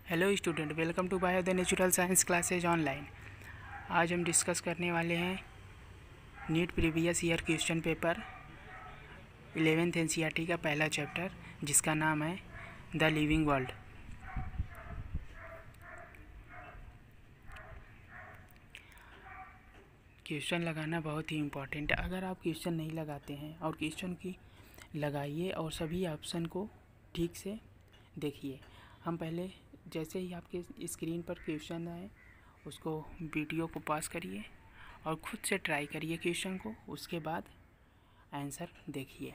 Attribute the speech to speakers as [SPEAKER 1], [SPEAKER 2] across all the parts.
[SPEAKER 1] Hello student, welcome to bio the natural science classes online. आज हम discuss करने वाले हैं NEET previous year question paper 11th NCERT का पहला चैप्टर, जिसका नाम है द लिविंग वर्ल्ड। क्वेश्चन लगाना बहुत ही इम्पोर्टेंट है। अगर आप क्वेश्चन नहीं लगाते हैं और क्वेश्चन की लगाइए और सभी ऑप्शन को ठीक से देखिए। हम पहले जैसे ही आपके स्क्रीन पर क्वेश्चन आए उसको वीडियो को पॉज करिए और खुद से ट्राई करिए क्वेश्चन को, उसके बाद आंसर देखिए।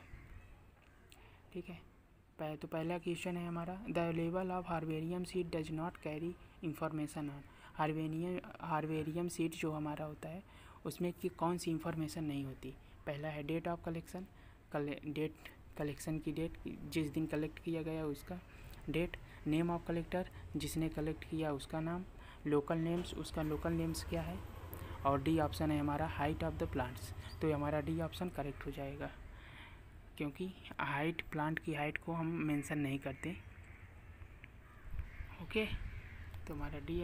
[SPEAKER 1] ठीक है। तो पहला क्वेश्चन है हमारा, the level of herbarium seed does not carry information on. Herbarium seed जो हमारा होता है उसमें कि कौन सी इंफॉर्मेशन नहीं होती। पहला है डेट ऑफ कलेक्शन, कलेक्शन की डेट, जिस दिन कलेक्ट किया गया उसका डेट, नेम ऑफ कलेक्टर, जिसने कलेक्ट किया उसका नाम, लोकल नेम्स, उसका लोकल नेम्स क्या है, और डी ऑप्शन है हमारा हाइट ऑफ द प्लांट्स। तो ये हमारा डी ऑप्शन करेक्ट हो जाएगा, क्योंकि हाइट, प्लांट की हाइट को हम मेंशन नहीं करते। ओके, तो हमारा D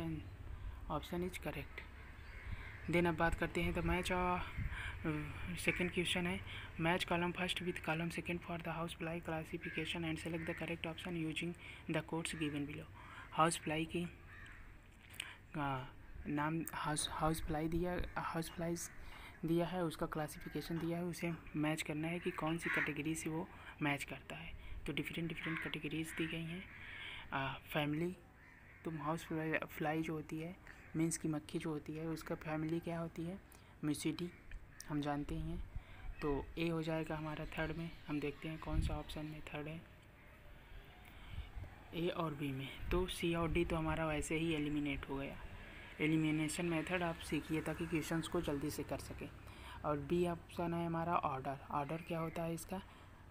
[SPEAKER 1] option is correct. Then अब बात करते हैं द मैच। सेकेंड क्वेश्चन है, match column first with column second for the house fly classification and select the correct option using the codes given below. House fly की नाम house flies दिया है, उसका क्लासिफिकेशन दिया है, उसे मैच करना है कि कौन सी कैटेगरी से वो मैच करता है। तो डिफरेंट कैटेगरीज दी गई हैं। फैमिली, तो हाउस फ्लाई जो होती है, मीन्स की मक्खी जो होती है, उसका फैमिली क्या होती है, म्यूसिडी, हम जानते ही हैं। तो ए हो जाएगा हमारा थर्ड में। हम देखते हैं कौन सा ऑप्शन में थर्ड है, ए और बी में। तो सी और डी तो हमारा वैसे ही एलिमिनेट हो गया। एलिमिनेशन मेथड आप सीखिए ताकि क्वेश्चंस को जल्दी से कर सकें। और बी ऑप्शन है हमारा ऑर्डर। ऑर्डर क्या होता है इसका,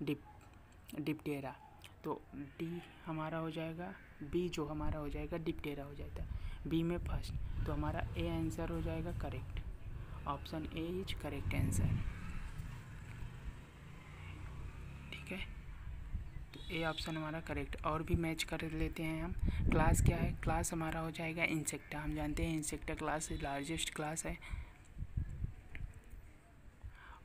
[SPEAKER 1] डिप्टेरा। तो डी हमारा हो जाएगा, बी जो हमारा हो जाएगा डिप्टेरा हो जाता है, बी में फर्स्ट। तो हमारा ए आंसर हो जाएगा correct. Option A is correct answer. ठीक है, तो ए ऑप्शन हमारा करेक्ट। और भी मैच कर लेते हैं हम। क्लास क्या है, क्लास हमारा हो जाएगा इंसेक्टा। हम जानते हैं इंसेक्टा क्लास लार्जेस्ट क्लास है।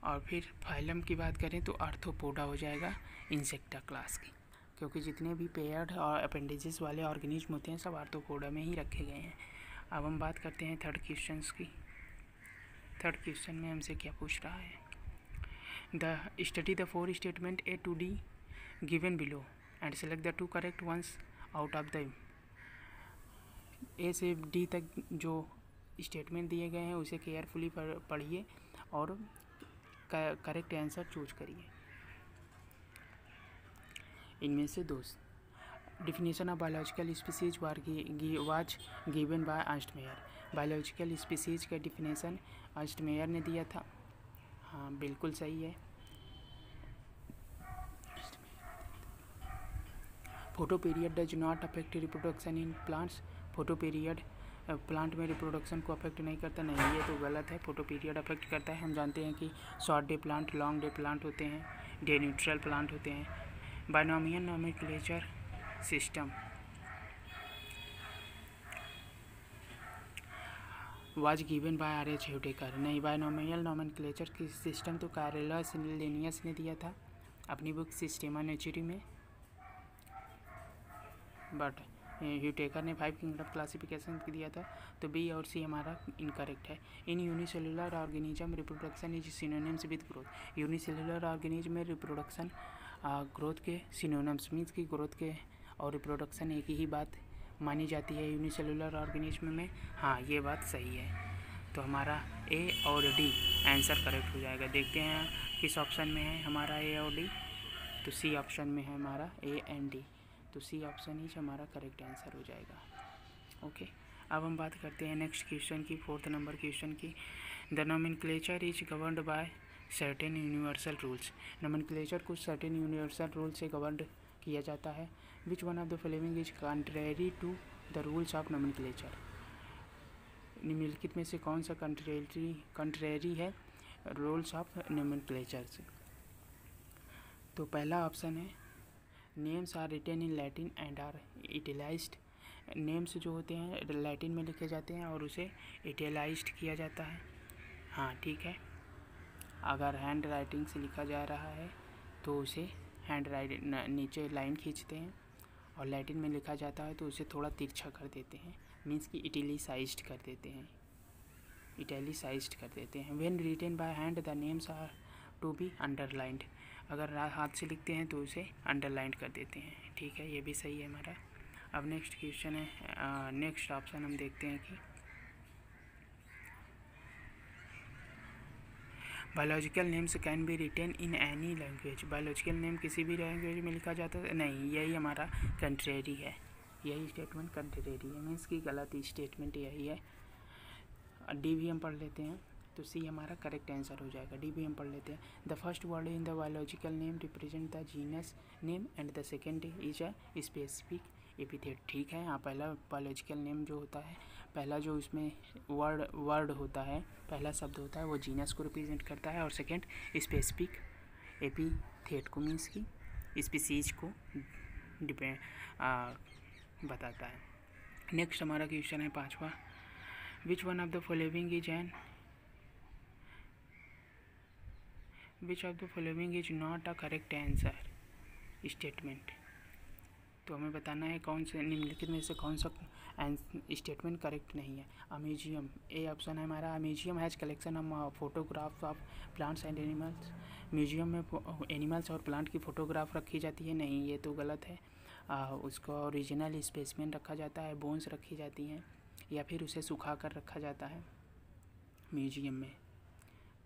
[SPEAKER 1] और फिर फाइलम की बात करें तो आर्थ्रोपोडा हो जाएगा इंसेक्टा क्लास की, क्योंकि जितने भी पेयर्ड और अपेंडिजेस वाले ऑर्गेनिज्म होते हैं सब आर्थ्रोपोडा में ही रखे गए हैं। अब हम बात करते हैं थर्ड क्वेश्चन की। थर्ड क्वेश्चन में हमसे क्या पूछ रहा है, the study the 4 statement A to D given below and select the 2 correct ones out of the. A से डी तक जो स्टेटमेंट दिए गए हैं उसे केयरफुली पढ़िए और करेक्ट आंसर चूज करिए। इनमें से दोस्त definition of biological species was given bye Ernst Mayr. Biological species का डिफिनेशन अर्नस्ट मेयर ने दिया था। हाँ, बिल्कुल सही है। Photo period does not affect reproduction in plants. Photo period plant में रिप्रोडक्शन को अफेक्ट नहीं करता, नहीं, ये तो गलत है। फोटो पीरियड अफेक्ट करता है। हम जानते हैं कि short day plant, long day plant होते हैं, डे न्यूट्रल प्लांट होते हैं। Binomial nomenclature system was given by R H. Whittaker. नहीं, बायनोमियल नोमेनक्लेचर की सिस्टम तो कार्लोस लिनियस ने दिया था अपनी बुक सिस्टेमा नेचुरी में, बट ह्यूटेकर ने 5 किंगडम क्लासिफिकेशन दिया था। तो बी और सी हमारा इनकरेक्ट है। इन unicellular organism reproduction is synonyms with growth. Unicellular organism में रिप्रोडक्शन ग्रोथ के सिनोनिम्स, मीन्स की ग्रोथ के और रिप्रोडक्शन एक ही बात मानी जाती है यूनिसेलुलर ऑर्गेनिज्म में। हाँ, ये बात सही है। तो हमारा ए और डी आंसर करेक्ट हो जाएगा। देखते हैं किस ऑप्शन में है हमारा ए और डी। तो सी ऑप्शन में है हमारा ए एंड डी। तो सी ऑप्शन ही हमारा करेक्ट आंसर हो जाएगा। ओके, अब हम बात करते हैं नेक्स्ट क्वेश्चन की, 4th नंबर क्वेश्चन की। The nomenclature is governed by certain universal rules. Nomenclature कुछ सर्टेन यूनिवर्सल रूल से गवर्नड किया जाता है। Which one of the following is contrary to the rules of nomenclature. निम्नलिखित में से कौन सा कंट्रेरी है रूल्स ऑफ नोमेनक्लेचर से। तो पहला ऑप्शन है, names are written in Latin and are utilised names जो होते हैं लैटिन में लिखे जाते हैं और उसे इटैलाइज्ड किया जाता है। हाँ ठीक है, अगर हैंड राइटिंग से लिखा जा रहा है तो उसे हैंड राइटिंग नीचे लाइन खींचते हैं, और लैटिन में लिखा जाता है तो उसे थोड़ा तिरछा कर देते हैं, मीन्स कि इटैलिसाइज्ड कर देते हैं, इटैलिसाइज्ड कर देते हैं। When written by hand the names are to be underlined, अगर हाथ से लिखते हैं तो उसे अंडरलाइंड कर देते हैं। ठीक है, ये भी सही है हमारा। अब नेक्स्ट क्वेश्चन है, नेक्स्ट ऑप्शन हम देखते हैं कि biological names can be written in any language, biological name किसी भी लैंग्वेज में लिखा जाता है? नहीं, यही हमारा कंट्रेरी है, यही स्टेटमेंट कंट्रेरी है, मीन्स की गलत स्टेटमेंट यही है। डी भी हम पढ़ लेते हैं, तो सी हमारा करेक्ट आंसर हो जाएगा। डी भी हम पढ़ लेते हैं। The first word in the biological name represent the genus name and the second is a specific epithet. ठीक है, यहाँ पहला बायोलॉजिकल नेम जो होता है, पहला जो इसमें वर्ड होता है, पहला शब्द होता है वो जीनस को रिप्रेजेंट करता है, और सेकेंड स्पेसिफिक एपिथेट को, मीन्स की स्पीसीज को बताता है। नेक्स्ट हमारा क्वेश्चन है 5वां, which one of the following is not a correct answer statement. तो हमें बताना है कौन से निम्नलिखित में से कौन सा स्टेटमेंट करेक्ट नहीं है। अम्यूजियम, ए ऑप्शन है हमारा। A museum has collection of photographs of plants and animals, museum में एनिमल्स और प्लांट की फ़ोटोग्राफ रखी जाती है? नहीं, ये तो गलत है। उसका ओरिजिनल स्पेसिमेन रखा जाता है, बोन्स रखी जाती हैं, या फिर उसे सुखा कर रखा जाता है म्यूजियम में।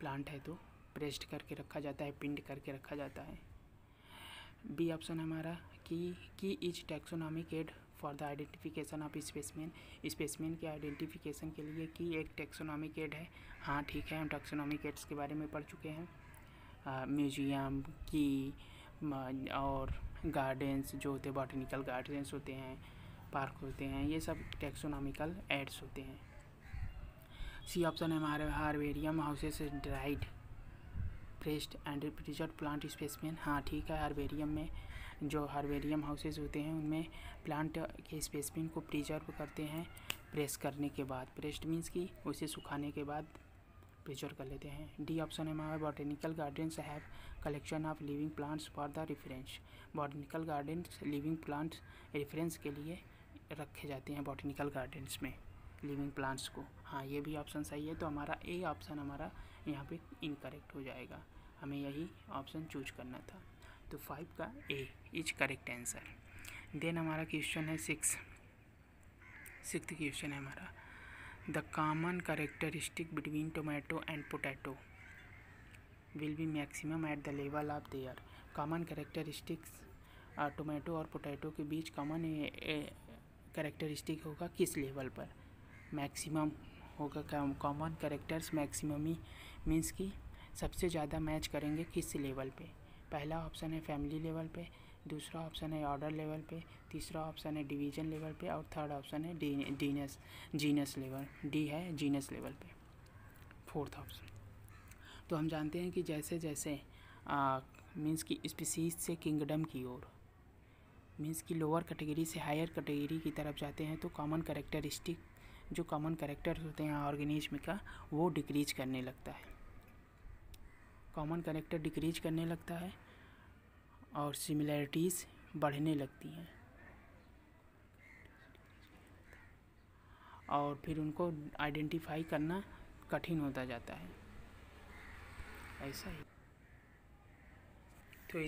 [SPEAKER 1] प्लांट है तो प्रेस्ड करके रखा जाता है, पिंड करके रखा जाता है। बी ऑप्शन हमारा key is taxonomic aid for the identification of specimen, specimen के आइडेंटिफिकेशन के लिए की एक टैक्सोनॉमिक एड है। हाँ ठीक है, हम टैक्सोनॉमिक एड्स के बारे में पढ़ चुके हैं। म्यूजियम की और गार्डन्स जो होते हैं, बॉटनिकल गार्डन्स होते हैं, पार्क होते हैं, ये सब टैक्सोनॉमिकल एड्स होते हैं। सी ऑप्शन है हमारे herbarium houses dried pressed and preserve plant specimen. हाँ ठीक है, हार्बेरियम में जो हार्बेरियम हाउसेस होते हैं उनमें प्लांट के स्पेसिमेन को प्रिजर्व करते हैं प्रेस करने के बाद, प्रेस्ड मीन्स की उसे सुखाने के बाद प्रिजर्व कर लेते हैं। डी ऑप्शन है हमारा botanical gardens have collection of living plants for the reference, botanical gardens living plants reference के लिए रखे जाते हैं बॉटनिकल गार्डन्स में लिविंग प्लांट्स को। हाँ ये भी ऑप्शन सही है, तो हमारा ए ऑप्शन हमारा यहाँ पे इनकरेक्ट हो जाएगा, हमें यही ऑप्शन चूज करना था। तो 5 का ए इज करेक्ट आंसर। देन हमारा क्वेश्चन है 6th क्वेश्चन है हमारा, the common characteristic between tomato and potato will be maximum at the level of their. Common characteristics tomato और पोटैटो के बीच कॉमन कैरेक्टरिस्टिक होगा किस लेवल पर? मैक्सिमम होगा। कॉमन कैरेक्टर्स मैक्सिमम ही मीन्स कि सबसे ज़्यादा मैच करेंगे किस लेवल पे? पहला ऑप्शन है फैमिली लेवल पे, दूसरा ऑप्शन है ऑर्डर लेवल पे, तीसरा ऑप्शन है डिवीजन लेवल पे, और थर्ड ऑप्शन है जीनस लेवल, डी है जीनस लेवल पे, फोर्थ ऑप्शन। तो हम जानते हैं कि जैसे जैसे मीन्स की स्पीसीज से किंगडम की ओर, मीन्स की लोअर कैटेगरी से हायर कैटेगरी की तरफ जाते हैं, तो कॉमन कैरेक्टरिस्टिक जो कॉमन कैरेक्टर होते हैं ऑर्गेनिज्म का वो डिक्रीज करने लगता है, कॉमन कैरेक्टर डिक्रीज करने लगता है और सिमिलैरिटीज़ बढ़ने लगती हैं, और फिर उनको आइडेंटिफाई करना कठिन होता जाता है, ऐसा ही। तो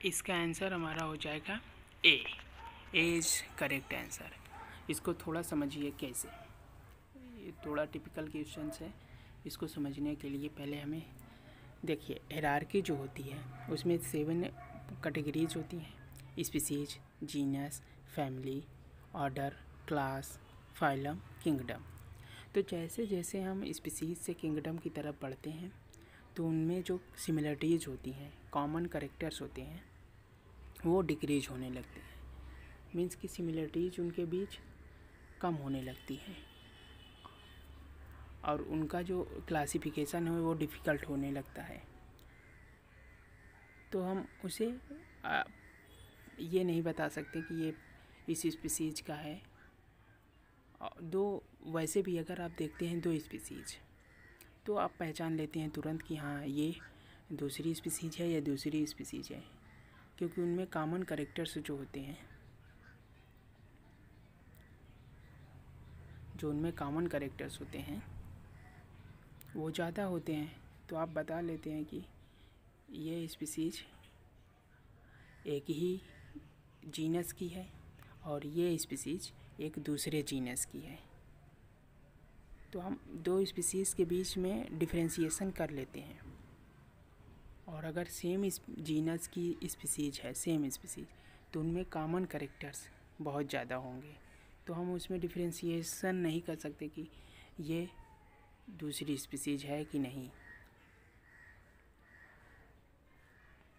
[SPEAKER 1] इसका आंसर हमारा हो जाएगा ए इज करेक्ट आंसर। इसको थोड़ा समझिए कैसे, ये थोड़ा टिपिकल क्वेश्चन है, इसको समझने के लिए पहले हमें देखिए हायरार्की जो होती है उसमें 7 कैटेगरीज होती हैं, species, genus, family, order, class, phylum, kingdom. तो जैसे जैसे हम स्पीसीज से किंगडम की तरफ बढ़ते हैं तो उनमें जो सिमिलरिटीज़ होती हैं, कॉमन कैरेक्टर्स होते हैं, वो डिक्रीज होने लगते हैं, मीन्स कि सिमिलरिटीज़ उनके बीच कम होने लगती हैं और उनका जो क्लासिफिकेशन है वो डिफ़िकल्ट होने लगता है। तो हम उसे ये नहीं बता सकते कि ये इस स्पीसीज का है दो वैसे भी अगर आप देखते हैं दो स्पीसीज तो आप पहचान लेते हैं तुरंत कि हाँ ये दूसरी स्पीसीज है या दूसरी स्पीसीज है, क्योंकि उनमें कॉमन कैरेक्टर्स जो होते हैं, जो उनमें कॉमन कैरेक्टर्स होते हैं वो ज़्यादा होते हैं। तो आप बता लेते हैं कि ये स्पीसीज एक ही जीनस की है और ये स्पीसीज एक दूसरे जीनस की है। तो हम दो स्पीसीज के बीच में डिफरेंशिएशन कर लेते हैं। और अगर सेम जीनस की स्पीसीज है, सेम स्पीसीज, तो उनमें कॉमन कैरेक्टर्स बहुत ज़्यादा होंगे, तो हम उसमें डिफरेंशिएशन नहीं कर सकते कि ये दूसरी स्पीसीज है कि नहीं।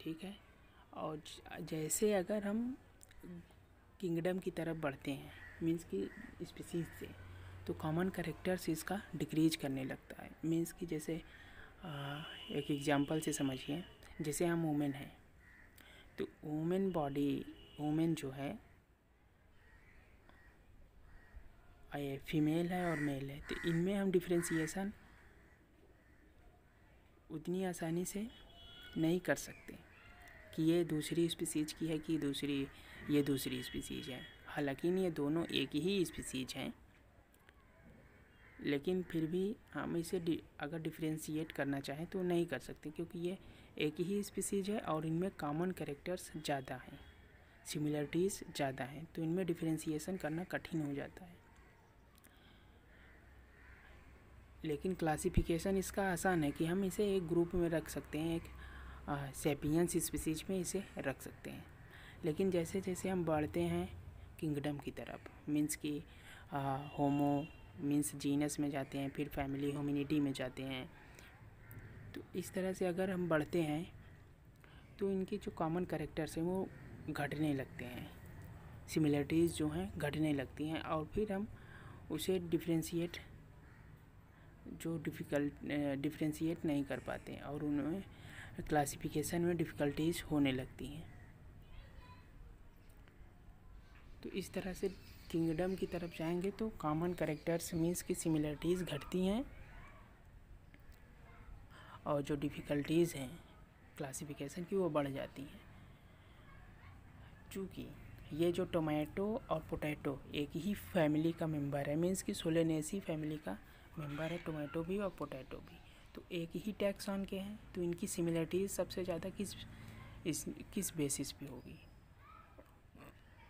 [SPEAKER 1] ठीक है। और जैसे अगर हम किंगडम की तरफ बढ़ते हैं, मीन्स कि स्पीसीज से, तो कॉमन कैरेक्टर्स इसका डिक्रीज करने लगता है। मीन्स कि जैसे एक एग्जांपल से समझिए, जैसे हम वुमेन हैं, तो वुमेन बॉडी, वुमेन जो है फीमेल है और मेल है, तो इनमें हम डिफरेंशिएशन उतनी आसानी से नहीं कर सकते कि ये दूसरी स्पीसीज की है कि ये दूसरी स्पीसीज है। हालांकि ये दोनों एक ही स्पीसीज हैं, लेकिन फिर भी हम इसे अगर डिफरेंशिएट करना चाहें तो नहीं कर सकते, क्योंकि ये एक ही स्पीसीज है और इनमें कॉमन कैरेक्टर्स ज़्यादा हैं, सिमिलरिटीज़ ज़्यादा हैं, तो इनमें डिफरेंशिएशन करना कठिन हो जाता है। लेकिन क्लासिफिकेशन इसका आसान है कि हम इसे एक ग्रुप में रख सकते हैं, एक सेपियंस स्पीसीज में इसे रख सकते हैं। लेकिन जैसे जैसे हम बढ़ते हैं किंगडम की तरफ, मीन्स कि होमो मीन्स जीनस में जाते हैं, फिर फैमिली होमिनिटी में जाते हैं, तो इस तरह से अगर हम बढ़ते हैं तो इनकी जो कॉमन कैरेक्टर्स हैं वो घटने लगते हैं, सिमिलरिटीज़ जो हैं घटने लगती हैं, और फिर हम उसे डिफरेंशिएट नहीं कर पाते हैं और उनमें क्लासिफिकेशन में डिफ़िकल्टीज़ होने लगती हैं। तो इस तरह से किंगडम की तरफ जाएंगे तो कॉमन कैरेक्टर्स मीन्स की सिमिलरिटीज़ घटती हैं और जो डिफ़िकल्टीज़ हैं क्लासिफिकेशन की वो बढ़ जाती हैं। चूँकि ये जो टोमेटो और पोटैटो एक ही फैमिली का मेंबर है, मीन्स कि सोलेनेसी फैमिली का मेंबर है टोमेटो भी और पोटैटो भी, तो एक ही टैक्सॉन के हैं, तो इनकी सिमिलरिटीज़ सबसे ज़्यादा किस बेसिस पे होगी?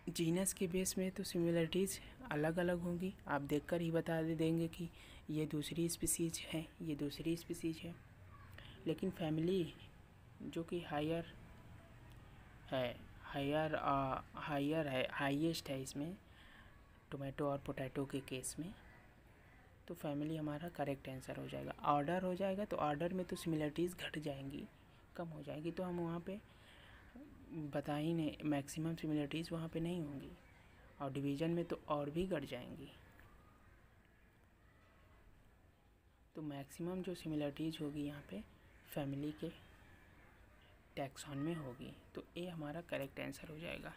[SPEAKER 1] जीनस के बेस में तो सिमिलरिटीज़ अलग अलग होंगी, आप देखकर ही बता देंगे कि ये दूसरी स्पीसीज है, ये दूसरी स्पीसीज है। लेकिन फैमिली जो कि हाईएस्ट है इसमें टोमेटो और पोटैटो के केस में, तो फैमिली हमारा करेक्ट आंसर हो जाएगा। ऑर्डर हो जाएगा तो ऑर्डर में तो सिमिलरिटीज़ घट जाएंगी, कम हो जाएगी, तो हम वहाँ पे बता ही नहीं, मैक्सिमम सिमिलरिटीज़ वहाँ पे नहीं होंगी, और डिवीज़न में तो और भी घट जाएंगी। तो मैक्सिमम जो सिमिलरिटीज़ होगी यहाँ पे फैमिली के टैक्सॉन में होगी, तो ये हमारा करेक्ट आंसर हो जाएगा।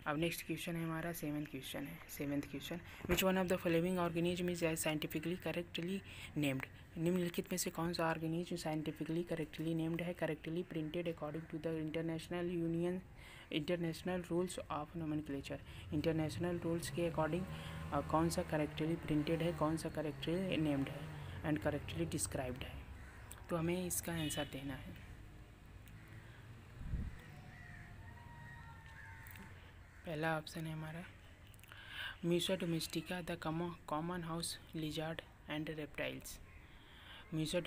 [SPEAKER 1] अब नेक्स्ट क्वेश्चन है हमारा seventh question, which one of the following organism is scientifically correctly named? निम्नलिखित में से कौन सा ऑर्गेनिज्म साइंटिफिकली करेक्टली नेम्ड है, correctly printed according to the international rules of nomenclature? International rules के अकॉर्डिंग कौन सा करेक्टली प्रिंटेड है, कौन सा करेक्टली नेम्ड है एंड करेक्टली डिस्क्राइब्ड है? तो हमें इसका आंसर देना है। पहला ऑप्शन है हमारा Musa domestica, the common house lizard and reptiles. Musa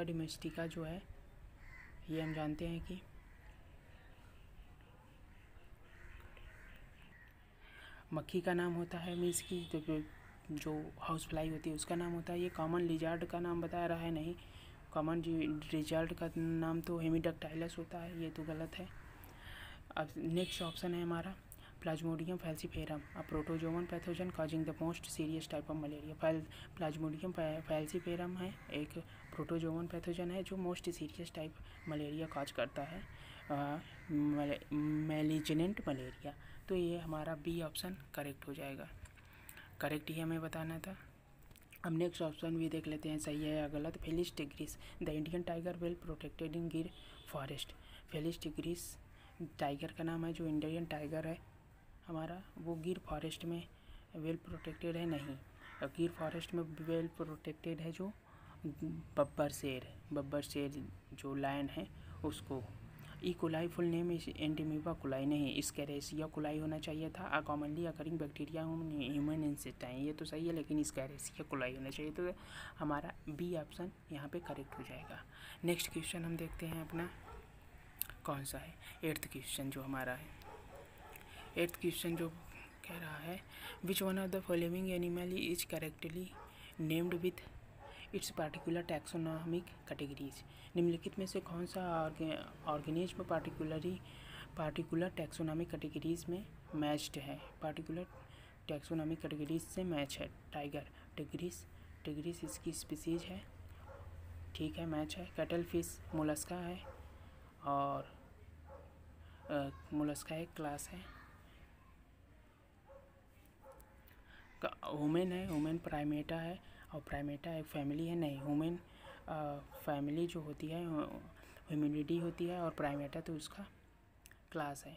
[SPEAKER 1] domestica जो है ये हम जानते हैं कि मक्खी का नाम होता है, मीन्स की जो हाउस फ्लाई होती है उसका नाम होता है। ये कॉमन लिजार्ड का नाम बता रहा है, नहीं, कॉमन लिजार्ड का नाम तो हेमिडक्टाइलस होता है, ये तो गलत है। अब नेक्स्ट ऑप्शन है हमारा Plasmodium falciparum, a protozoan pathogen causing the most serious type of malaria. Plasmodium falciparum है, एक प्रोटोजोवन पैथोजन है जो most serious type malaria cause करता है, मैलिजेंट मलेरिया। तो ये हमारा बी ऑप्शन करेक्ट हो जाएगा। करेक्ट ही हमें बताना था। अब नेक्स्ट ऑप्शन भी देख लेते हैं सही है या गलत। Felis tigris the Indian tiger well protected in Gir forest. Felis tigris tiger का नाम है, जो इंडियन टाइगर है हमारा वो गिर फॉरेस्ट में वेल प्रोटेक्टेड है नहीं। गिर फॉरेस्ट में वेल प्रोटेक्टेड है जो बब्बर शेर जो लायन है उसको। ई कोलाई फुल नेम इस एंटीमीबा कोलाई नहीं, स्कैरेसिया कोलाई होना चाहिए था। आ कॉमनली अकरिंग बैक्टीरिया ह्यूमन इंसेक्टाइन, ये तो सही है लेकिन स्कैरेसिया कोलाई होना चाहिए, तो हमारा बी ऑप्शन यहाँ पे करेक्ट हो जाएगा। नेक्स्ट क्वेश्चन हम देखते हैं अपना कौन सा है, 8th क्वेश्चन जो हमारा है। 8th क्वेश्चन जो कह रहा है which one of the following animal is correctly named with its particular taxonomic categories. निम्नलिखित में से कौन सा ऑर्गेनिज्म पार्टिकुलर टैक्सोनॉमिक कैटेगरीज में मैच्ड है, पार्टिकुलर टैक्सोनॉमिक कैटेगरीज से मैच है। टाइगर टिग्रिस इसकी स्पीसीज है, ठीक है, मैच है। कैटल फिश मोलस्का है, और मोलस्का एक क्लास है। ह्यूमन प्राइमेटा है, और प्राइमेटा एक फैमिली है नहीं। ह्यूमन फैमिली जो होती है ह्यूमिनिटी होती है, और प्राइमेटा तो उसका क्लास है।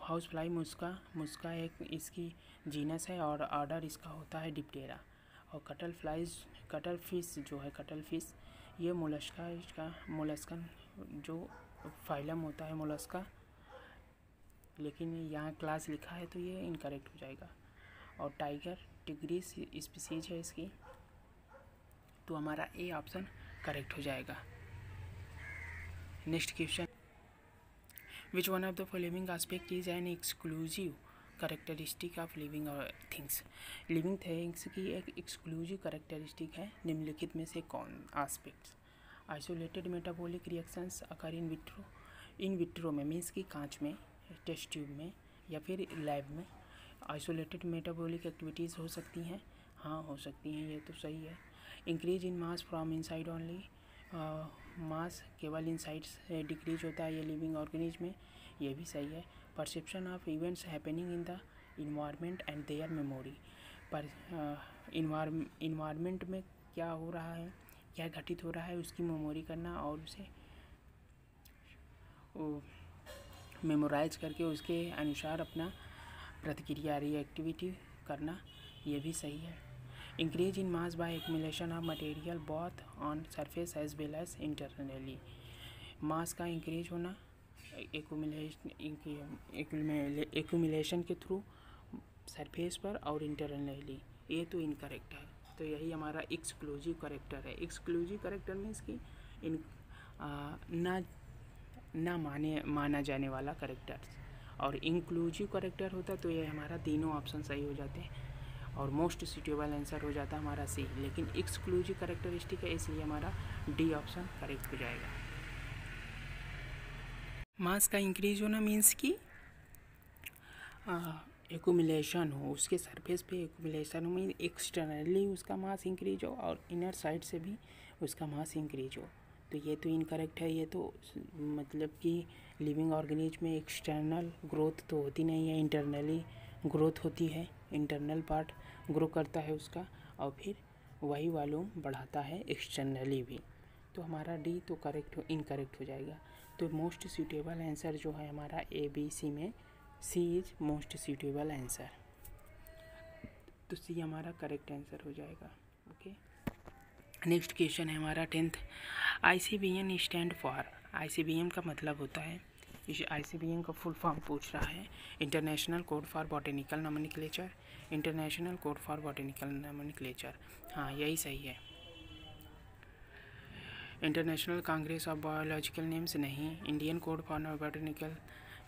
[SPEAKER 1] हाउस फ्लाई मुस्का एक इसकी जीनस है, और ऑर्डर इसका होता है डिप्टेरा। और कटल फिश जो है ये मोलस्कन जो फाइलम होता है मोलस्का, लेकिन यहाँ क्लास लिखा है तो ये इनकरेक्ट हो जाएगा। और टाइगर टिग्रिस स्पीसीज है इसकी, तो हमारा ए ऑप्शन करेक्ट हो जाएगा। Next question which one of the following aspect is an exclusive characteristic of living things की एक एक्सक्लूसिव करेक्टरिस्टिक है। निम्नलिखित में से कौन aspects. Isolated metabolic reactions occur in vitro में मीन्स की कांच में, टेस्ट ट्यूब में, या फिर लैब में। आइसोलेटेड मेटाबॉलिक एक्टिविटीज़ हो सकती हैं, हाँ हो सकती हैं, ये तो सही है। Increase in mass from inside only, mass केवल इनसाइड से डिक्रीज होता है ये लिविंग ऑर्गेनिज्म में, ये भी सही है। Perception of events happening in the environment and there memory. पर इन्वायरमेंट में क्या हो रहा है, क्या घटित हो रहा है उसकी मेमोरी करना, और उसे मेमोराइज करके उसके अनुसार अपना प्रतिक्रिया रिएक्टिविटी करना, ये भी सही है। Increase in mass by accumulation of material both on surface as well as internally. Mass का इंक्रीज होना एक्यूमुलेशन के थ्रू सरफेस पर और इंटरनली, ये तो इनकरेक्ट है, तो यही हमारा एक्सक्लूसिव करेक्टर है। एक्सक्लूसिव करेक्टर में इसकी ना माना जाने वाला करेक्टर, और इंक्लूसिव करेक्टर होता तो ये हमारा तीनों ऑप्शन सही हो जाते हैं, और मोस्ट सूटेबल आंसर हो जाता हमारा सी। लेकिन एक्सक्लूसिव करेक्टरिस्टिक है इसलिए हमारा डी ऑप्शन करेक्ट हो जाएगा। मास का इंक्रीज होना मीन्स की एक्यूमुलेशन हो, उसके सरफेस पे एक्यूमुलेशन हो, मीन एक्सटर्नली उसका मास इंक्रीज हो और इनर साइड से भी उसका मास इंक्रीज हो, तो ये तो इनकरेक्ट है। ये तो मतलब कि लिविंग ऑर्गेनिज्म में एक्सटर्नल ग्रोथ तो होती नहीं है, इंटरनली ग्रोथ होती है। इंटरनल पार्ट ग्रो करता है उसका, और फिर वही वॉल्यूम बढ़ाता है एक्सटर्नली भी, तो हमारा डी तो इनकरेक्ट हो जाएगा। तो मोस्ट सूटेबल आंसर जो है हमारा ए बी सी में सी इज मोस्ट सूटेबल आंसर, तो सी हमारा करेक्ट आंसर हो जाएगा। ओके, नेक्स्ट क्वेश्चन है हमारा 10th। ICBN stand for, ICBN का मतलब होता है, इस ICBN का फुल फॉर्म पूछ रहा है, international code for botanical nomenclature. International code for botanical nomenclature, हाँ यही सही है। International congress of biological names नहीं। Indian code for botanical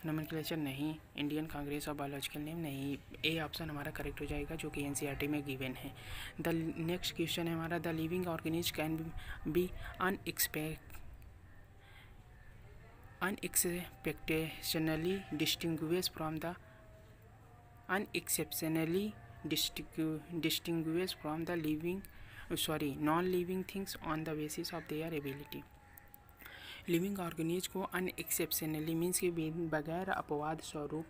[SPEAKER 1] nomenclature नहीं। Indian congress of biological name नहीं। ए ऑप्शन हमारा करेक्ट हो जाएगा जो कि NCERT में गिवन है। द नेक्स्ट क्वेश्चन है हमारा, the living organism can be unexceptionally distinguished from the non-living things on the basis of their ability। Living organism को अनएक्सेप्शनली मीन्स कि बगैर अपवाद स्वरूप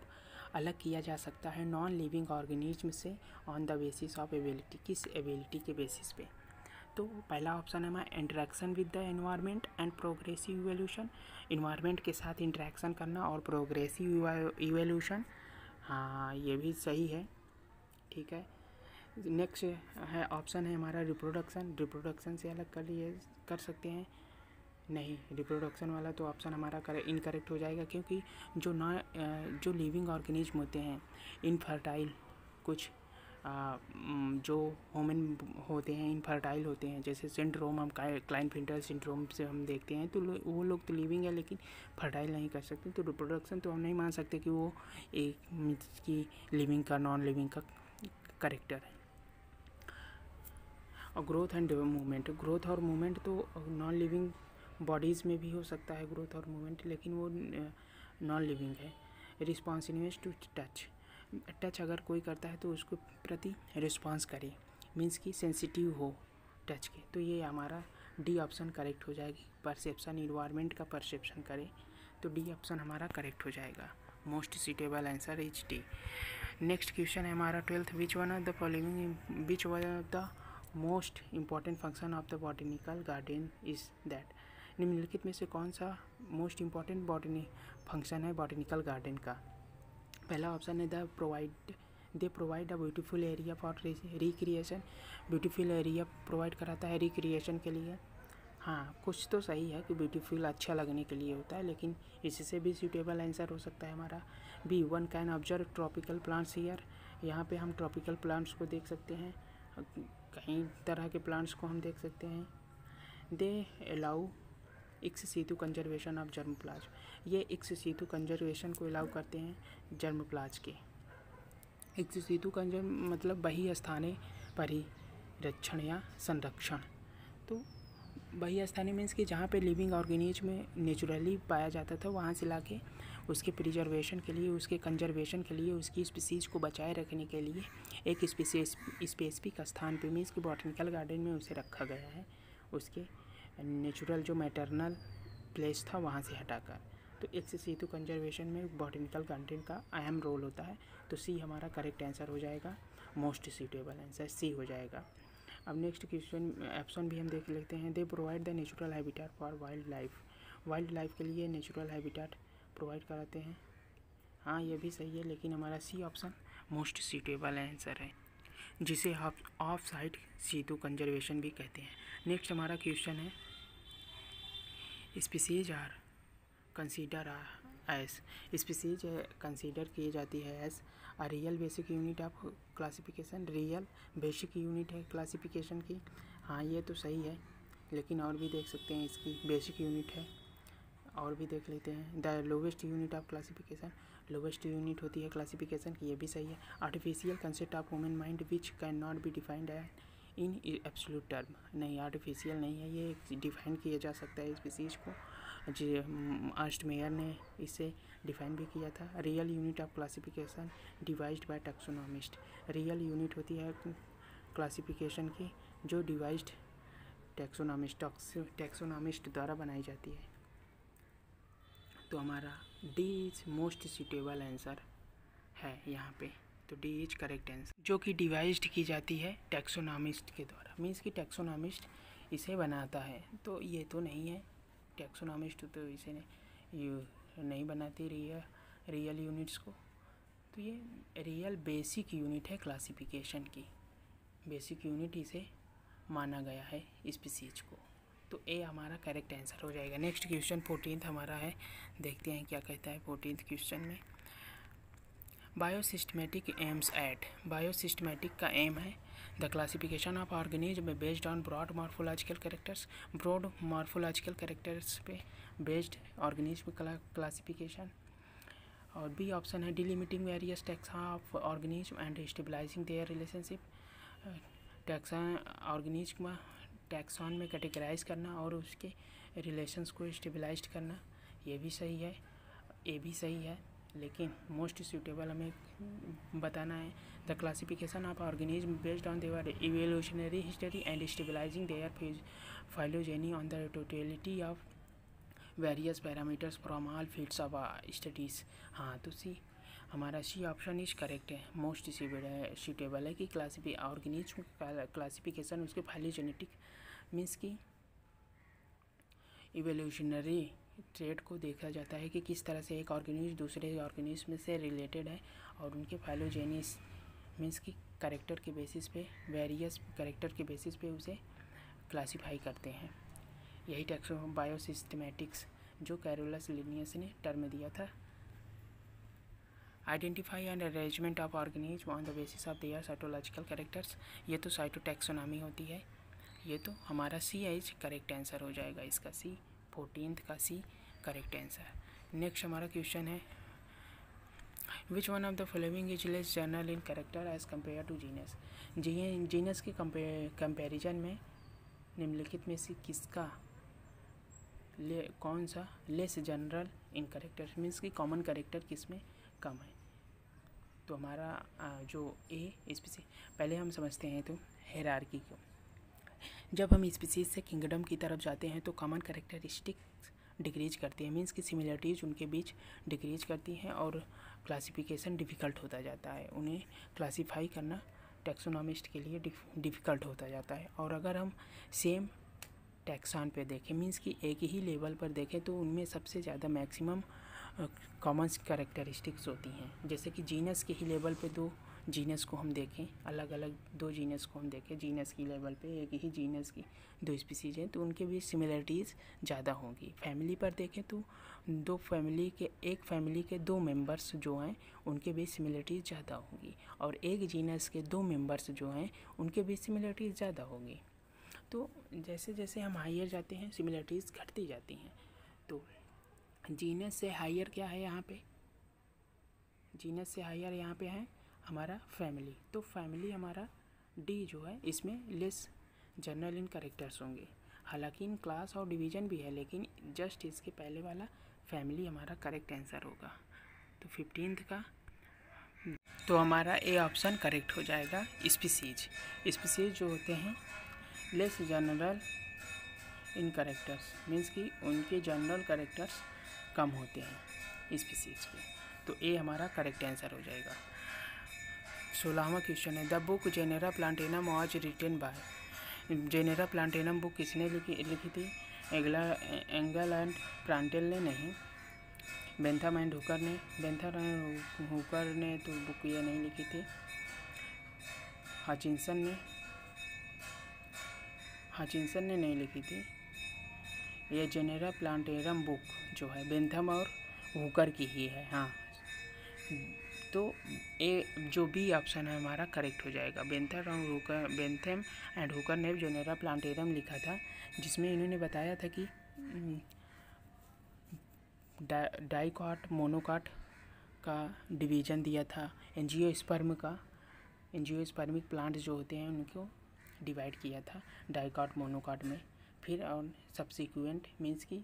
[SPEAKER 1] अलग किया जा सकता है नॉन लिविंग ऑर्गेनिज्म से on the basis of ability, किस एबिलिटी के बेसिस पे। तो पहला ऑप्शन है हमारा interaction with the environment and progressive evolution, environment के साथ इंटरेक्शन करना और प्रोग्रेसिव इवोल्यूशन। हाँ, ये भी सही है, ठीक है। नेक्स्ट है ऑप्शन है हमारा रिप्रोडक्शन, रिप्रोडक्शन से अलग कर सकते हैं, नहीं, रिप्रोडक्शन वाला तो ऑप्शन हमारा इनकरेक्ट हो जाएगा, क्योंकि जो लिविंग ऑर्गेनिज्म होते हैं इनफर्टाइल, कुछ जो ह्यूमन होते हैं इनफर्टाइल होते हैं, जैसे सिंड्रोम हम क्लाइनफिल्टर सिंड्रोम से हम देखते हैं, तो वो लोग तो लिविंग है लेकिन फर्टाइल नहीं कर सकते। तो रिप्रोडक्शन तो हम नहीं मान सकते कि वो एक मीन्स की लिविंग का नॉन लिविंग का करेक्टर है। और ग्रोथ एंड मूवमेंट, ग्रोथ और मूवमेंट तो नॉन लिविंग बॉडीज़ में भी हो सकता है ग्रोथ और मूवमेंट, लेकिन वो नॉन लिविंग है। रिस्पॉन्सिवनेस टू टच, टच अगर कोई करता है तो उसको प्रति रिस्पॉन्स करे, मीन्स कि सेंसिटिव हो टच के, तो ये हमारा डी ऑप्शन करेक्ट हो जाएगी। परसेप्शन, इन्वायरमेंट का परसेप्शन करे, तो डी ऑप्शन हमारा करेक्ट हो जाएगा। Most suitable answer is D. Next question है हमारा 12th, which one of the most important function of the botanical garden is that, निम्नलिखित में से कौन सा मोस्ट इम्पॉर्टेंट फंक्शन है बॉटनिकल गार्डन का। पहला ऑप्शन है they provide a beautiful area for recreation, beautiful area provide कराता है रिक्रिएशन के लिए। हाँ, कुछ तो सही है कि ब्यूटीफुल अच्छा लगने के लिए होता है, लेकिन इससे भी सूटेबल आंसर हो सकता है हमारा B, one can observe tropical plants here, यहाँ पे हम ट्रॉपिकल प्लांट्स को देख सकते हैं, कई तरह के प्लांट्स को हम देख सकते हैं। They allow ex situ conservation of germplasm, ये एक्स सीतु कंजर्वेशन को अलाउ करते हैं जर्मोप्लाज के। एक्स सीतु कंजर मतलब बही स्थाने परिरक्षण या संरक्षण, तो बही स्थानीय मीन्स कि जहाँ पे लिविंग ऑर्गेनिज्म में नेचुरली पाया जाता था वहाँ से लाके उसके प्रिजर्वेशन के लिए, उसके कंजर्वेशन के लिए, उसकी स्पीसीज़ को बचाए रखने के लिए एक स्पेसिफिक स्थान पे मीन्स कि बॉटनिकल गार्डन में उसे रखा गया है, उसके नेचुरल जो मैटरनल प्लेस था वहाँ से हटाकर। तो एक्स सीतु कंजर्वेशन में बॉटनिकल गार्डन का अहम रोल होता है, तो सी हमारा करेक्ट आंसर हो जाएगा, मोस्ट सूटेबल आंसर सी हो जाएगा। अब नेक्स्ट क्वेश्चन ऑप्शन भी हम देख लेते हैं। They provide the natural habitat for wild life, wild life के लिए नेचुरल हैबिटेट प्रोवाइड कराते हैं। हाँ, ये भी सही है, लेकिन हमारा C option most suitable answer है, जिसे ऑफ साइट सीतु कंजर्वेशन भी कहते हैं। नेक्स्ट हमारा क्वेश्चन है species are consider as, species consider की जाती है as a real basic unit of classification, real basic unit है क्लासिफिकेशन की। हाँ, ये तो सही है, लेकिन और भी देख सकते हैं, इसकी बेसिक यूनिट है, और भी देख लेते हैं। The lowest unit of classification, lowest unit होती है क्लासिफिकेशन की, ये भी सही है। Artificial concept of human mind which can not be defined in absolute term, नहीं, आर्टिफिशियल नहीं है, ये डिफाइन किया जा सकता है स्पीसीज को, जी अर्स्ट मेयर ने इसे डिफाइन भी किया था। Real unit of classification devised by taxonomist, real unit होती है क्लासिफिकेशन की जो डिवाइज्ड टैक्सोनॉमिस्ट द्वारा बनाई जाती है। तो हमारा D is most suitable answer है यहाँ पे, तो डी इज करेक्ट आंसर, जो कि डिवाइज्ड की जाती है टैक्सोनॉमिस्ट के द्वारा, मीन्स कि टैक्सोनॉमिस्ट इसे बनाता है, तो ये तो नहीं है, टैक्सोनॉमिस्ट तो इसे नहीं बनाती रियल यूनिट्स को, तो ये रियल बेसिक यूनिट है क्लासिफिकेशन की, बेसिक यूनिट इसे माना गया है स्पीसीज को, तो ए हमारा करेक्ट आंसर हो जाएगा। नेक्स्ट क्वेश्चन 14th हमारा है, देखते हैं क्या कहता है 14th क्वेश्चन में। बायोसिस्टमेटिक एम्स एट, बायोसिस्टमेटिक का एम है the classification of organism based on broad morphological characters, broad morphological characters पे बेस्ड ऑर्गेनिज्म क्लासिफिकेशन। और बी ऑप्शन है delimiting various taxa of organism and stabilising their relationship, organism taxon में categorize करना और उसके relations को stabilise करना, ये भी सही है, ये भी सही है, लेकिन मोस्ट सूटेबल हमें बताना है the classification of organism based on their evolutionary history and stabilising their phylogeny on the totality of various parameters from all fields of studies. हाँ, तो सी हमारा सी ऑप्शन इज करेक्ट है, most suitable है कि organism classification उसके phylogenetic means की evolutionary trend को देखा जाता है कि किस तरह से एक ऑर्गेनिज्म दूसरे ऑर्गेनिज्म से रिलेटेड है और उनके फाइलोजेनिस मीन्स की कैरेक्टर के बेसिस पे वेरियस कैरेक्टर के बेसिस पे उसे क्लासिफाई करते हैं। यही टैक्सोन बायोसिस्टेमेटिक्स जो कैरोलस लिनियस ने टर्म दिया था। Identify and arrangement of organism on the basis of their cytological characters, ये तो साइटोटैक्सोनॉमी होती है। ये तो हमारा सी एज करेक्ट आंसर हो जाएगा इसका, सी 14th का सी करेक्ट आंसर। नेक्स्ट हमारा क्वेश्चन है which one of the following is less general in character as compare to genus. Genus के कंपेरिजन में निम्नलिखित में से किसका कौन सा less general in character means कि कॉमन कैरेक्टर किसमें कम है। तो हमारा जो ए स्पीसीज, पहले हम समझते हैं तो हायरार्की को। जब हम स्पीसीज से किंगडम की तरफ जाते हैं तो कॉमन कैरेक्टरिस्टिक्स डिक्रीज करती है, मीन्स की सिमिलरिटीज़ उनके बीच डिक्रीज करती हैं और क्लासिफिकेशन डिफ़िकल्ट होता जाता है, उन्हें क्लासीफाई करना टैक्सोनॉमिस्ट के लिए डिफ़िकल्ट होता जाता है। और अगर हम सेम टैक्सान पे देखें मीन्स कि एक ही लेवल पर देखें तो उनमें सबसे ज़्यादा मैक्सिमम कॉमन कैरेक्टरिस्टिक्स होती हैं। जैसे कि जीनस के ही लेवल पे दो जीनस को हम देखें, अलग अलग दो जीनस को हम देखें, जीनस की लेवल पे एक ही जीनस की दो स्पीसीज हैं तो उनके बीच सिमिलरिटीज़ ज़्यादा होंगी। फैमिली पर देखें तो एक फैमिली के दो मेंबर्स जो हैं उनके बीच सिमिलरिटीज़ ज़्यादा होंगी और एक जीनस के दो मेंबर्स जो हैं उनके बीच सिमिलरिटीज़ ज़्यादा होंगी। तो जैसे जैसे हम हायर जाते हैं सिमिलरिटीज़ घटती जाती हैं। तो जीनस से हायर क्या है यहाँ पे, जीनस से हायर यहाँ पे है हमारा फैमिली। तो फैमिली हमारा डी जो है इसमें लेस जनरल इन कैरेक्टर्स होंगे। हालांकि इन क्लास और डिवीज़न भी है लेकिन जस्ट इसके पहले वाला फैमिली हमारा करेक्ट आंसर होगा। तो 15th का तो हमारा ए ऑप्शन करेक्ट हो जाएगा। स्पीसीज जो होते हैं लेस जनरल इन कैरेक्टर्स मीन्स कि उनके जनरल कैरेक्टर्स कम होते हैं स्पीसीज के। तो ए हमारा करेक्ट आंसर हो जाएगा। 16वां क्वेश्चन है the book Genera Plantarum was written by. Genera Plantarum book किसने लिखी थी? एंगल एंड प्रांटेल ने नहीं, बेंथम एंड हुकर ने। बेंथम एंड हुकर ने तो बुक ये नहीं लिखी थी। हाचिंसन ने नहीं लिखी थी। ये जेनेरा प्लांटेनम बुक जो है बेंथम और हुकर की ही है। हाँ, तो ए जो बी ऑप्शन है हमारा करेक्ट हो जाएगा। बेंथम एंड हुकर ने जेनेरा प्लांटेनम लिखा था जिसमें इन्होंने बताया था कि डाइकॉट मोनोकॉट का डिवीज़न दिया था। एंजियोस्पर्मिक प्लांट्स जो होते हैं उनको डिवाइड किया था डाइकॉट मोनोकॉट में। फिर और सब्सिक्वेंट मीन्स की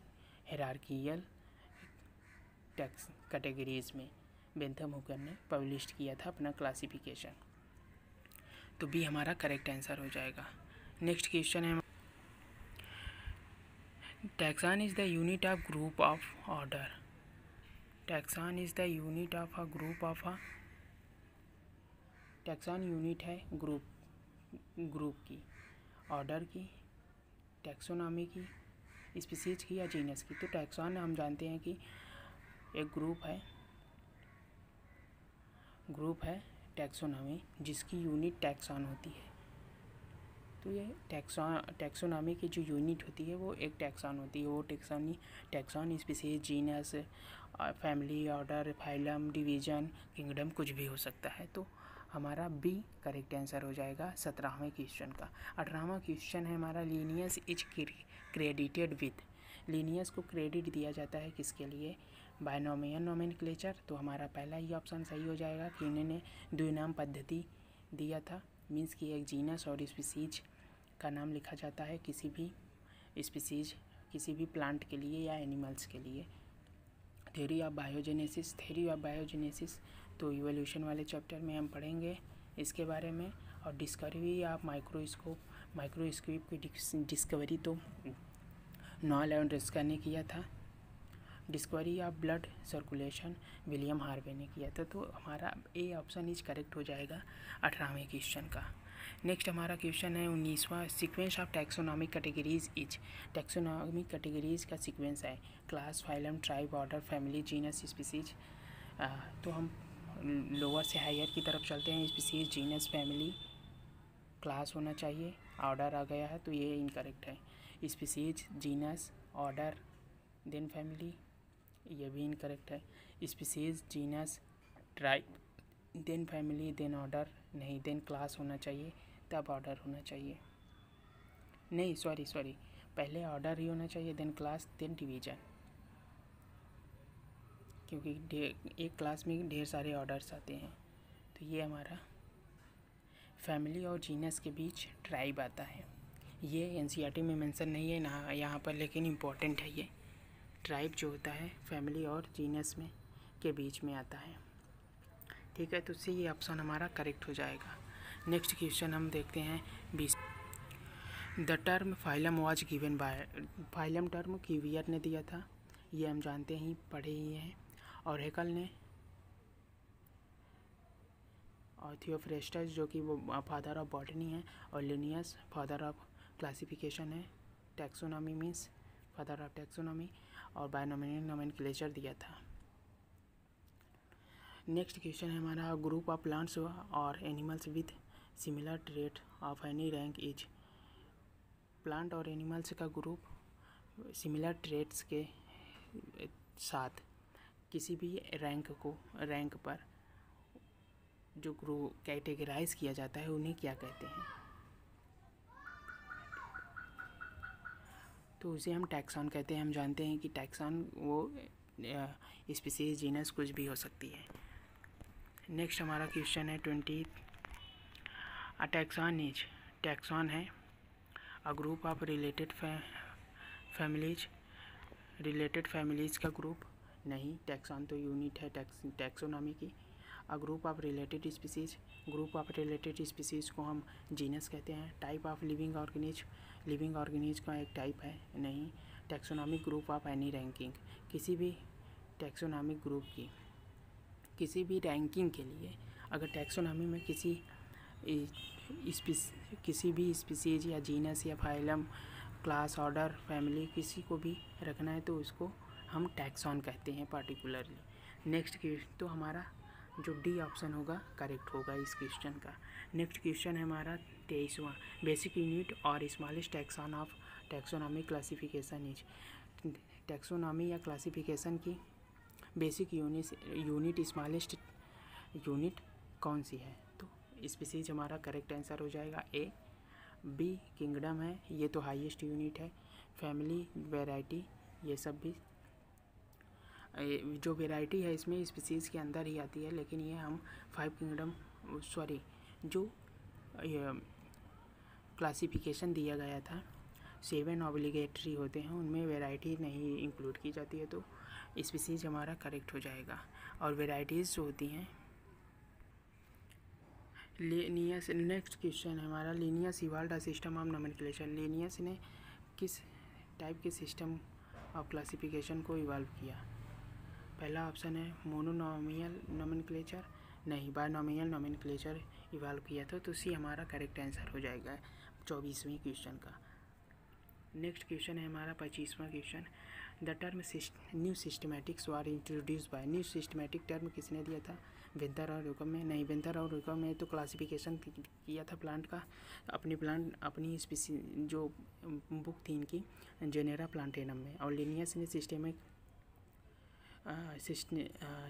[SPEAKER 1] हायरार्कियल टैक्स कैटेगरीज में बेंथम हुकर ने पब्लिश किया था अपना क्लासिफिकेशन। तो बी हमारा करेक्ट आंसर हो जाएगा। नेक्स्ट क्वेश्चन है taxon is the unit of group of order. Taxon is the unit of a group of a. Taxon unit है ग्रुप की, ऑर्डर की, टैक्सोनॉमी की, स्पीसीज की या जीनस की। तो टैक्सान हम जानते हैं कि एक ग्रुप है टैक्सोनॉमी जिसकी यूनिट टैक्सान होती है। तो ये टैक्सोनॉमी की जो यूनिट होती है वो एक टैक्सान होती है। वो taxon species, genus, family, order, phylum, division, kingdom कुछ भी हो सकता है। तो हमारा बी करेक्ट आंसर हो जाएगा 17वें क्वेश्चन का। 18वां क्वेश्चन है हमारा Linnaeus is credited with. Linnaeus को क्रेडिट दिया जाता है किसके लिए? Binomial nomenclature. तो हमारा पहला ही ऑप्शन सही हो जाएगा कि इन्होंने द्विनाम पद्धति दिया था मीन्स कि एक जीनस और स्पीसीज का नाम लिखा जाता है किसी भी स्पीसीज, किसी भी प्लांट के लिए या एनिमल्स के लिए। थ्योरी ऑफ बायोजेनेसिस तो इवोल्यूशन वाले चैप्टर में हम पढ़ेंगे इसके बारे में। और डिस्कवरी ऑफ माइक्रोस्कोप की डिस्कवरी तो नॉल एंड रिस्कर ने किया था। Discovery of blood circulation William Harvey ने किया था। तो हमारा ए ऑप्शन इज करेक्ट हो जाएगा 18वें क्वेश्चन का। नेक्स्ट हमारा क्वेश्चन है 19वां, sequence of taxonomic categories is. Taxonomic categories का सीक्वेंस है class, phylum, tribe, order, family, genus, species. तो हम लोअर से हायर की तरफ चलते हैं। स्पीसीज, जीनस, फैमिली, क्लास होना चाहिए, ऑर्डर आ गया है तो ये इनकरेक्ट है। Species, genus, order, then family, ये भी इनकरेक्ट है। Species, genus, tribe, then family, then order नहीं, देन क्लास होना चाहिए तब ऑर्डर होना चाहिए। नहीं सॉरी, पहले ऑर्डर ही होना चाहिए, देन क्लास, देन डिवीजन, क्योंकि एक क्लास में ढेर सारे ऑर्डर्स आते हैं। तो ये हमारा फैमिली और जीनस के बीच ट्राइब आता है। ये एनसीईआरटी में मेंशन नहीं है ना यहाँ पर, लेकिन इम्पोर्टेंट है ये। ट्राइब जो होता है फैमिली और जीनस में के बीच में आता है। ठीक है, तो उससे ये ऑप्शन हमारा करेक्ट हो जाएगा। नेक्स्ट क्वेश्चन हम देखते हैं 20। The term phylum was given by. Phylum term Cuvier ने दिया था, ये हम जानते ही पढ़े ही हैं। और हेकल ने, और थियोफ्रेस्टस जो कि वो फादर ऑफ बॉटनी है, और लिनियस फादर ऑफ क्लासिफिकेशन है। Taxonomy means father of taxonomy, और बायनोमियल नोमेनक्लेचर दिया था। नेक्स्ट क्वेश्चन है हमारा ग्रुप ऑफ प्लांट्स और animals with similar trait of any rank is. Plant और एनिमल्स का ग्रुप सिमिलर ट्रेट्स के साथ किसी भी रैंक पर जो ग्रुप कैटेगराइज किया जाता है उन्हें क्या कहते हैं? तो उसे हम टैक्सॉन कहते हैं। हम जानते हैं कि टैक्सॉन वो स्पीसीज, जीनस कुछ भी हो सकती है। नेक्स्ट हमारा क्वेश्चन है 20। अ टैक्सॉन इज। टैक्सॉन है अ group of related families. Related families का ग्रुप नहीं, टैक्सॉन तो यूनिट है टैक्सोनॉमी की। अ group of related species, group of related species को हम जीनस कहते हैं। टाइप ऑफ लिविंग ऑर्गेनिज का एक टाइप है नहीं। Taxonomic group of any ranking, किसी भी टैक्सोनॉमिक ग्रुप की किसी भी रैंकिंग के लिए अगर टैक्सोनॉमी में किसी भी स्पीसीज या जीनस या फाइलम, क्लास, ऑर्डर, फैमिली किसी को भी रखना है तो उसको हम टैक्सॉन कहते हैं पार्टिकुलरली। नेक्स्ट तो हमारा जो डी ऑप्शन होगा करेक्ट होगा इस क्वेश्चन का। नेक्स्ट क्वेश्चन है हमारा 23वां, बेसिक यूनिट और smallest taxon of taxonomy classification is. Taxonomy या क्लासिफिकेशन की बेसिक यूनिट स्मॉलेस्ट यूनिट कौन सी है? तो स्पीसीज हमारा करेक्ट आंसर हो जाएगा ए। बी किंगडम है, ये तो हाईएस्ट यूनिट है। फैमिली, वैरायटी, ये सब भी जो वैरायटी है इसमें स्पीसीज़ के अंदर ही आती है, लेकिन ये हम 5 किंगडम जो क्लासिफिकेशन दिया गया था 7 ऑब्लिगेटरी होते हैं, उनमें वैरायटी नहीं इंक्लूड की जाती है, तो स्पीसीज़ हमारा करेक्ट हो जाएगा। और वैरायटीज़ जो होती हैं लिनियस। नेक्स्ट क्वेश्चन है हमारा Linnaeus evolved a system of nomenclature. Linnaeus ने किस टाइप के सिस्टम ऑफ क्लासिफिकेशन को इवाल्व किया? पहला ऑप्शन है मोनोनॉमियल नोमेनक्लेचर, नहीं, बायनॉमियल नोमेनक्लेचर इवाल्व किया था, तो सी हमारा करेक्ट आंसर हो जाएगा 24वें क्वेश्चन का। नेक्स्ट क्वेश्चन है हमारा 25वां question. The term new systematics were introduce by. New systematic term किसने दिया था? विंथर और यूकम में नहीं, विंथर और यूकम में तो क्लासिफिकेशन किया था प्लांट का, अपनी स्पीसी जो बुक थी इनकी जेनेरा प्लांटेनम में। और लिनियस ने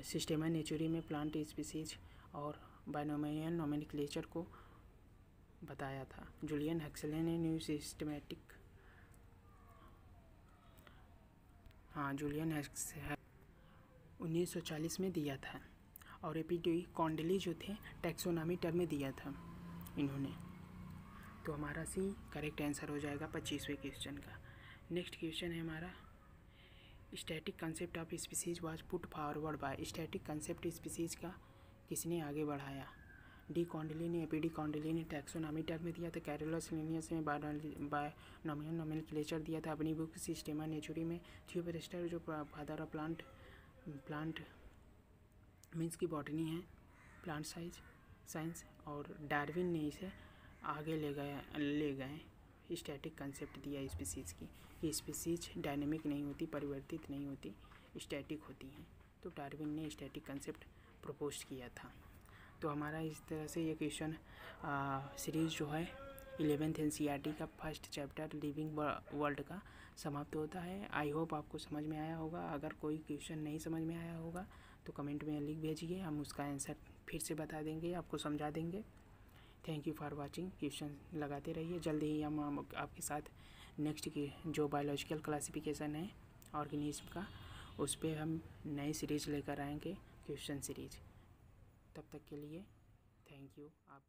[SPEAKER 1] सिस्टेमा नेचुरी में प्लांट स्पीसीज और बायनोमियल नोमेनक्लेचर को बताया था। जूलियन हक्सले ने न्यू सिस्टमेटिक, जूलियन 1940 में दिया था। और एपीडी कॉन्डली जो थे टैक्सोनॉमी टर्म में दिया था इन्होंने, तो हमारा सी करेक्ट आंसर हो जाएगा 25वें क्वेश्चन का। नेक्स्ट क्वेश्चन है हमारा static concept of species was put forward bye. Static concept species का किसने आगे बढ़ाया? डी कॉन्डिली ने एपीडी कॉन्डिली ने टैक्सोनॉमी टर्म में दिया था। कैरोलस लिनियस में बायोनॉमियल नोमेनक्लेचर दिया था अपनी बुक सिस्टेमा नेचुरी में। थियोपेरेस्टर जो फादर ऑफ प्लांट मीन्स की बॉटनी है, प्लांट साइंस, और डार्विन ने इसे आगे ले गए स्टैटिक कंसेप्ट दिया स्पीसीज़ की, कि स्पीसीज डायनेमिक नहीं होती, परिवर्तित नहीं होती, स्टैटिक होती हैं। तो डार्विन ने स्टैटिक कंसेप्ट प्रपोज किया था। तो हमारा इस तरह से ये क्वेश्चन सीरीज़ जो है 11th NCERT का फर्स्ट चैप्टर लिविंग वर्ल्ड का समाप्त होता है। आई होप आपको समझ में आया होगा। अगर कोई क्वेश्चन नहीं समझ में आया होगा तो कमेंट में लिख भेजिए, हम उसका आंसर फिर से बता देंगे, आपको समझा देंगे। Thank you for watching. Question लगाते रहिए। जल्दी ही हम आपके साथ नेक्स्ट की जो बायोलॉजिकल क्लासिफिकेशन है ऑर्गेनिज्म का, उस पर हम नई सीरीज़ लेकर आएंगे, क्वेश्चन सीरीज। तब तक के लिए थैंक यू। आप